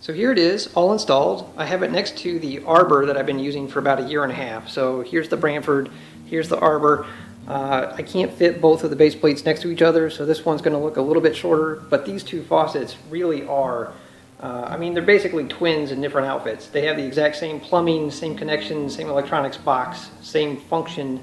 So here it is, all installed. I have it next to the arbor that I've been using for about a year and a half. So here's the Brantford, here's the arbor. I can't fit both of the base plates next to each other, so this one's going to look a little bit shorter, but these two faucets really are, I mean, they're basically twins in different outfits. They have the exact same plumbing, same connection, same electronics box, same function.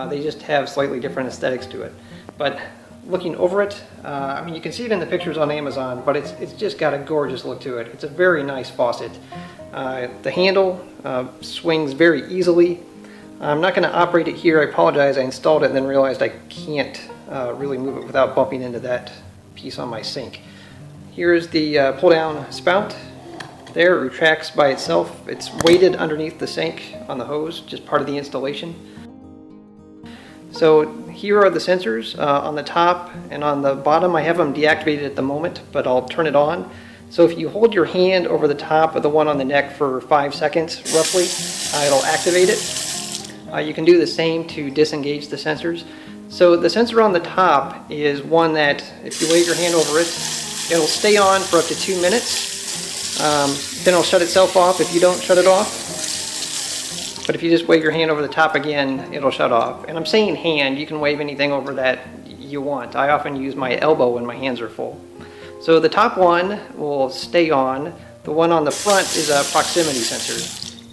They just have slightly different aesthetics to it. But looking over it, I mean, you can see it in the pictures on Amazon, but it's just got a gorgeous look to it. It's a very nice faucet. The handle swings very easily. I'm not going to operate it here. I apologize. I installed it and then realized I can't really move it without bumping into that piece on my sink. Here's the pull-down spout. There, it retracts by itself. It's weighted underneath the sink on the hose, just part of the installation. So here are the sensors on the top and on the bottom. I have them deactivated at the moment, but I'll turn it on. So if you hold your hand over the top of the one on the neck for 5 seconds, roughly, it'll activate it. You can do the same to disengage the sensors. So the sensor on the top is one that, if you wave your hand over it, it'll stay on for up to 2 minutes. Then it'll shut itself off if you don't shut it off. But if you just wave your hand over the top again, it'll shut off. And I'm saying hand, you can wave anything over that you want. I often use my elbow when my hands are full. So the top one will stay on. The one on the front is a proximity sensor.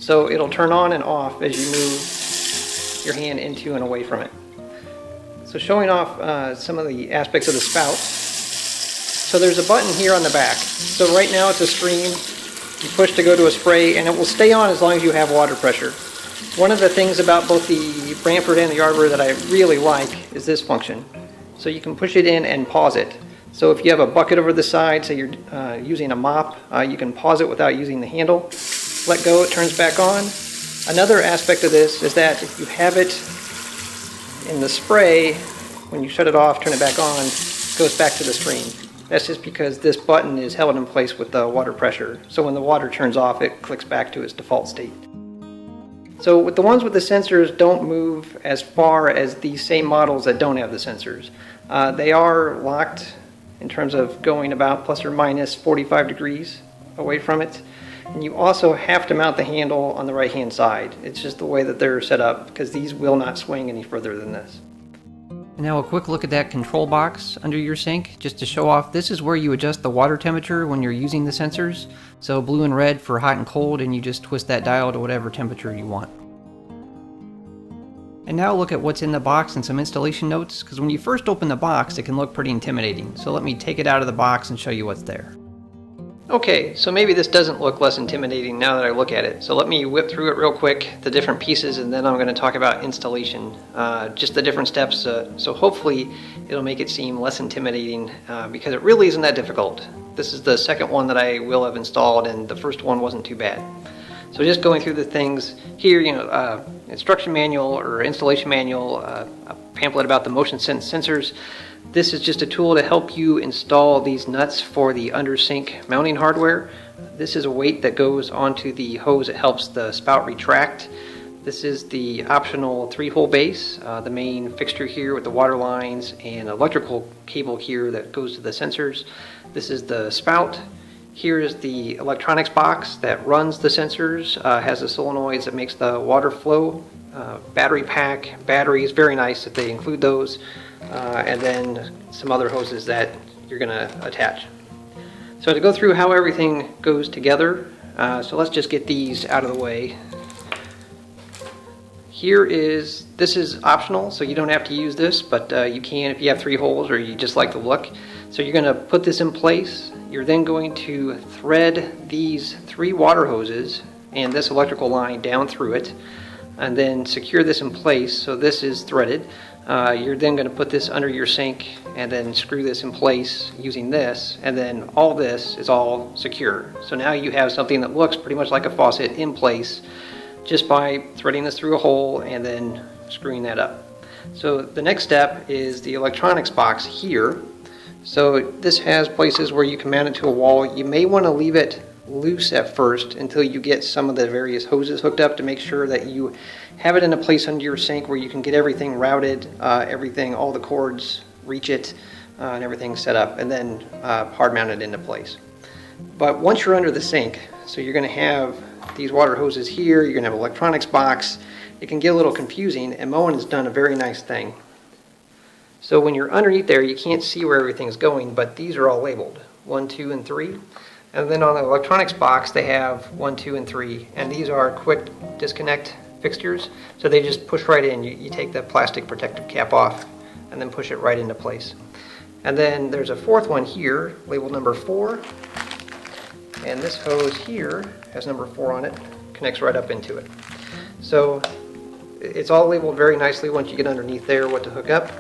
So it'll turn on and off as you move your hand into and away from it. So showing off some of the aspects of the spout. So there's a button here on the back. So right now it's a stream. You push to go to a spray and it will stay on as long as you have water pressure. One of the things about both the Brantford and the Arbor that I really like is this function. So you can push it in and pause it. So if you have a bucket over the side, say you're using a mop, you can pause it without using the handle. Let go, it turns back on. Another aspect of this is that if you have it in the spray, when you shut it off, turn it back on, it goes back to the stream. That's just because this button is held in place with the water pressure. So when the water turns off, it clicks back to its default state. So with the ones with the sensors don't move as far as these same models that don't have the sensors. They are locked in terms of going about plus or minus 45 degrees away from it. And you also have to mount the handle on the right hand side. It's just the way that they're set up because these will not swing any further than this. And now a quick look at that control box under your sink, just to show off. This is where you adjust the water temperature when you're using the sensors. So blue and red for hot and cold, and you just twist that dial to whatever temperature you want. And now look at what's in the box and some installation notes, because when you first open the box it can look pretty intimidating. So let me take it out of the box and show you what's there. Okay, so maybe this doesn't look less intimidating now that I look at it. So let me whip through it real quick, the different pieces, and then I'm going to talk about installation, just the different steps. So hopefully it'll make it seem less intimidating because it really isn't that difficult. This is the second one that I will have installed, and the first one wasn't too bad. So just going through the things here, instruction manual or installation manual, a pamphlet about the Motionsense sensors. This is just a tool to help you install these nuts for the under sink mounting hardware. This is a weight that goes onto the hose. It helps the spout retract. This is the optional 3-hole base, the main fixture here with the water lines and electrical cable here that goes to the sensors. This is the spout. Here is the electronics box that runs the sensors, has the solenoids that makes the water flow. Battery pack, batteries, very nice that they include those. And then some other hoses that you're going to attach. So to go through how everything goes together, so let's just get these out of the way. This is optional, so you don't have to use this, but you can if you have 3 holes or you just like the look. So you're going to put this in place. You're then going to thread these 3 water hoses and this electrical line down through it, and then secure this in place. So this is threaded. You're then going to put this under your sink and then screw this in place using this, and then all this is all secure. So now you have something that looks pretty much like a faucet in place just by threading this through a hole and then screwing that up. So the next step is the electronics box here. So this has places where you can mount it to a wall. You may want to leave it loose at first until you get some of the various hoses hooked up to make sure that you have it in a place under your sink where you can get everything routed, all the cords reach it, and everything set up, and then hard mount it into place. But once you're under the sink, so you're going to have these water hoses here, you're going to have an electronics box, it can get a little confusing, and Moen has done a very nice thing. So when you're underneath there, you can't see where everything's going, but these are all labeled, 1, 2, and 3. And then on the electronics box, they have 1, 2, and 3, and these are quick disconnect fixtures, so they just push right in. You take the plastic protective cap off and then push it right into place. And then there's a fourth one here, labeled number 4, and this hose here has number 4 on it, connects right up into it. So it's all labeled very nicely once you get underneath there what to hook up.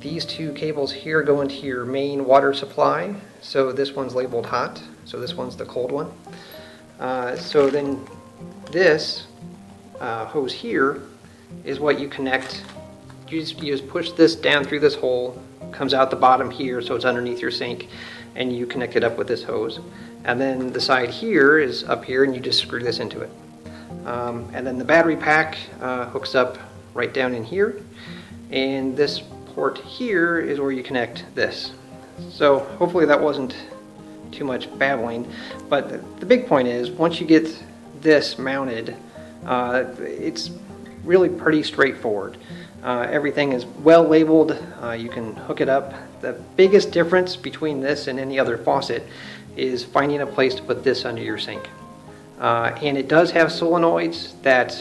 These 2 cables here go into your main water supply, so this one's labeled hot, so this one's the cold one. So then this hose here is what you connect. You just push this down through this hole, comes out the bottom here, so it's underneath your sink, and you connect it up with this hose. And then the side here is up here, and you just screw this into it. And then the battery pack hooks up right down in here, and this port here is where you connect this. So hopefully that wasn't too much babbling, but the big point is once you get this mounted, it's really pretty straightforward. Everything is well labeled. You can hook it up. The biggest difference between this and any other faucet is finding a place to put this under your sink. And it does have solenoids that,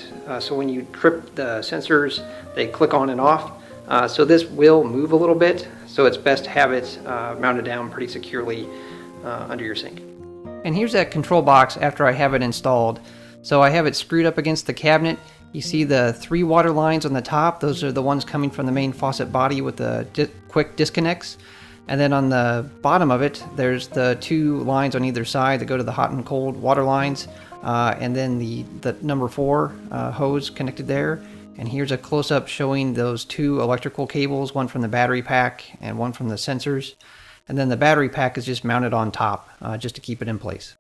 so when you trip the sensors, they click on and off. So this will move a little bit, so it's best to have it mounted down pretty securely under your sink. And here's that control box after I have it installed. So I have it screwed up against the cabinet. You see the 3 water lines on the top. Those are the ones coming from the main faucet body with the quick disconnects. And then on the bottom of it, there's the 2 lines on either side that go to the hot and cold water lines. And then the number 4 hose connected there. And here's a close-up showing those 2 electrical cables, one from the battery pack and one from the sensors. And then the battery pack is just mounted on top, just to keep it in place.